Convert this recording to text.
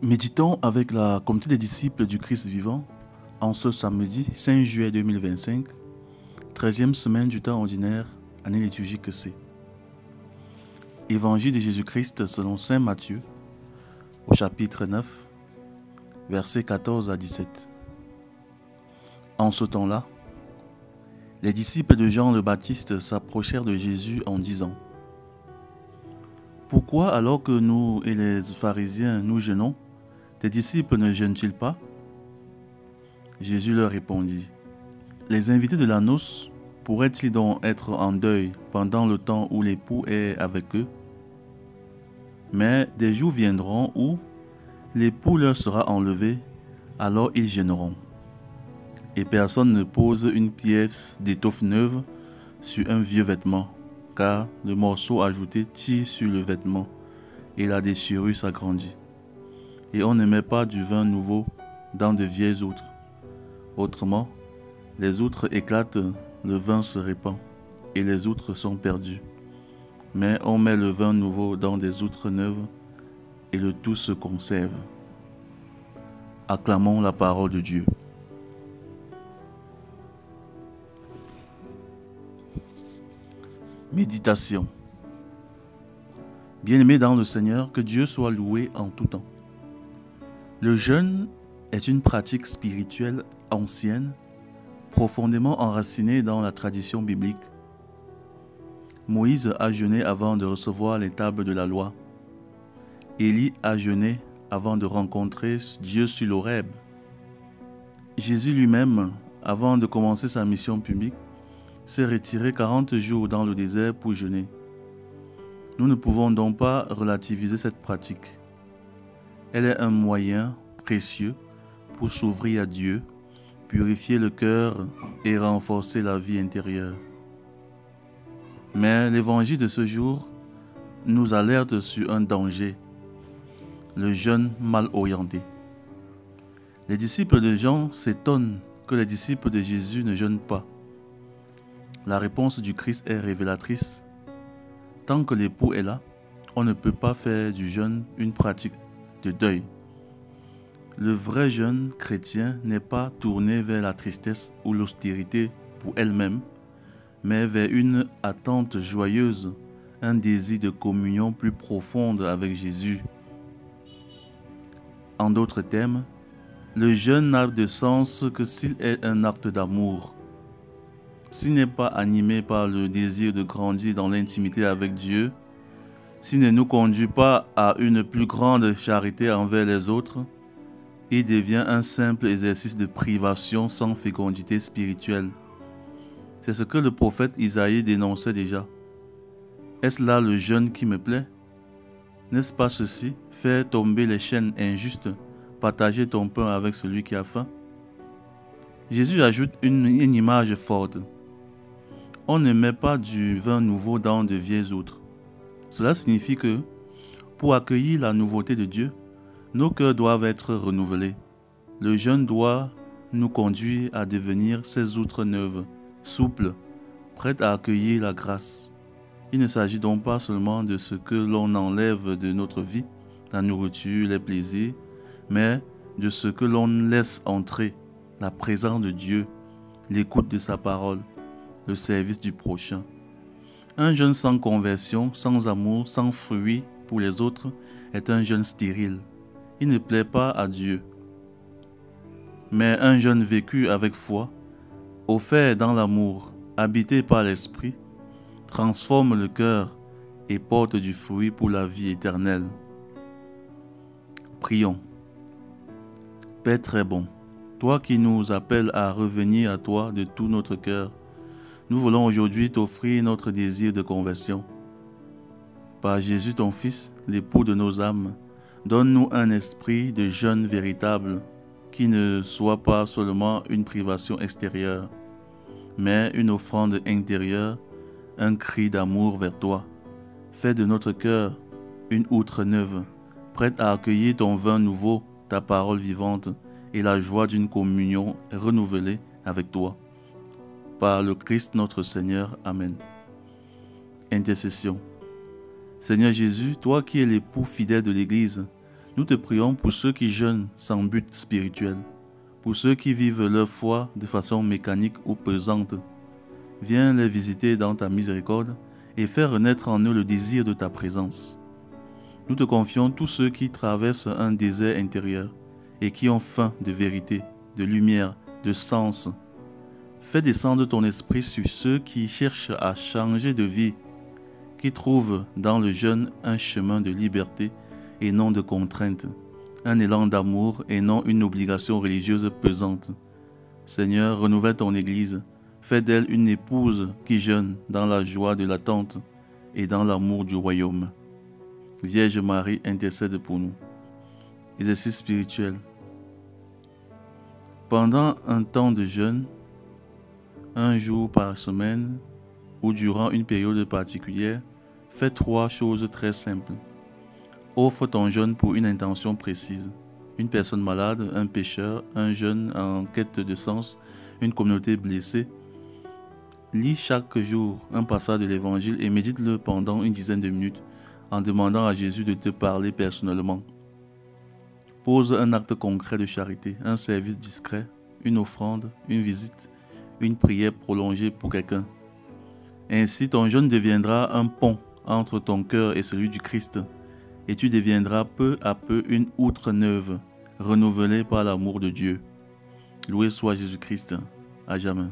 Méditons avec la communauté des disciples du Christ vivant en ce samedi 5 juillet 2025, 13e semaine du temps ordinaire, année liturgique C. Évangile de Jésus-Christ selon saint Matthieu, au chapitre 9, versets 14 à 17. En ce temps-là, les disciples de Jean le Baptiste s'approchèrent de Jésus en disant : « Pourquoi alors que nous et les pharisiens nous jeûnons, tes disciples ne jeûnent-ils pas ? » Jésus leur répondit : « Les invités de la noce pourraient-ils donc être en deuil pendant le temps où l'époux est avec eux ? Mais des jours viendront où l'époux leur sera enlevé, alors ils jeûneront. Et personne ne pose une pièce d'étoffe neuve sur un vieux vêtement, car le morceau ajouté tire sur le vêtement, et la déchirure s'agrandit. Et on ne met pas du vin nouveau dans de vieilles outres. Autrement, les outres éclatent, le vin se répand, et les outres sont perdues. Mais on met le vin nouveau dans des outres neuves, et le tout se conserve. » Acclamons la parole de Dieu. Méditation. Bien-aimés dans le Seigneur, que Dieu soit loué en tout temps. Le jeûne est une pratique spirituelle ancienne, profondément enracinée dans la tradition biblique. Moïse a jeûné avant de recevoir les tables de la loi. Élie a jeûné avant de rencontrer Dieu sur l'Horeb. Jésus lui-même, avant de commencer sa mission publique, s'est retiré 40 jours dans le désert pour jeûner. Nous ne pouvons donc pas relativiser cette pratique. Elle est un moyen précieux pour s'ouvrir à Dieu, purifier le cœur et renforcer la vie intérieure. Mais l'évangile de ce jour nous alerte sur un danger, le jeûne mal orienté. Les disciples de Jean s'étonnent que les disciples de Jésus ne jeûnent pas. La réponse du Christ est révélatrice. Tant que l'époux est là, on ne peut pas faire du jeûne une pratique de deuil. Le vrai jeûne chrétien n'est pas tourné vers la tristesse ou l'austérité pour elle-même, mais vers une attente joyeuse, un désir de communion plus profonde avec Jésus. En d'autres termes, le jeûne n'a de sens que s'il est un acte d'amour. S'il n'est pas animé par le désir de grandir dans l'intimité avec Dieu, s'il ne nous conduit pas à une plus grande charité envers les autres, il devient un simple exercice de privation sans fécondité spirituelle. C'est ce que le prophète Isaïe dénonçait déjà. Est-ce là le jeûne qui me plaît ? N'est-ce pas ceci, faire tomber les chaînes injustes, partager ton pain avec celui qui a faim ? Jésus ajoute une image forte. On ne met pas du vin nouveau dans de vieilles outres. Cela signifie que, pour accueillir la nouveauté de Dieu, nos cœurs doivent être renouvelés. Le jeûne doit nous conduire à devenir ces outres neuves, souples, prêtes à accueillir la grâce. Il ne s'agit donc pas seulement de ce que l'on enlève de notre vie, la nourriture, les plaisirs, mais de ce que l'on laisse entrer, la présence de Dieu, l'écoute de sa parole, le service du prochain. Un jeûne sans conversion, sans amour, sans fruit pour les autres est un jeûne stérile. Il ne plaît pas à Dieu. Mais un jeûne vécu avec foi, offert dans l'amour, habité par l'Esprit, transforme le cœur et porte du fruit pour la vie éternelle. Prions. Père très bon, toi qui nous appelles à revenir à toi de tout notre cœur, nous voulons aujourd'hui t'offrir notre désir de conversion. Par Jésus ton Fils, l'époux de nos âmes, donne-nous un esprit de jeûne véritable qui ne soit pas seulement une privation extérieure, mais une offrande intérieure, un cri d'amour vers toi. Fais de notre cœur une outre neuve, prête à accueillir ton vin nouveau, ta parole vivante et la joie d'une communion renouvelée avec toi. Par le Christ notre Seigneur. Amen. Intercession. Seigneur Jésus, toi qui es l'époux fidèle de l'Église, Nous te prions pour ceux qui jeûnent sans but spirituel, pour ceux qui vivent leur foi de façon mécanique ou pesante. Viens les visiter dans ta miséricorde et fais renaître en eux le désir de ta présence. Nous te confions tous ceux qui traversent un désert intérieur et qui ont faim de vérité, de lumière, de sens. Fais descendre ton esprit sur ceux qui cherchent à changer de vie, qui trouvent dans le jeûne un chemin de liberté et non de contrainte, un élan d'amour et non une obligation religieuse pesante. Seigneur, renouvelle ton Église, fais d'elle une épouse qui jeûne dans la joie de l'attente et dans l'amour du royaume. Vierge Marie, intercède pour nous. Exercice spirituel. Pendant un temps de jeûne, un jour par semaine ou durant une période particulière, fais 3 choses très simples. Offre ton jeûne pour une intention précise. Une personne malade, un pécheur, un jeune en quête de sens, une communauté blessée. Lis chaque jour un passage de l'Évangile et médite-le pendant une dizaine de minutes en demandant à Jésus de te parler personnellement. Pose un acte concret de charité, un service discret, une offrande, une visite, une prière prolongée pour quelqu'un. Ainsi, ton jeûne deviendra un pont entre ton cœur et celui du Christ, et tu deviendras peu à peu une outre neuve, renouvelée par l'amour de Dieu. Loué soit Jésus-Christ, à jamais.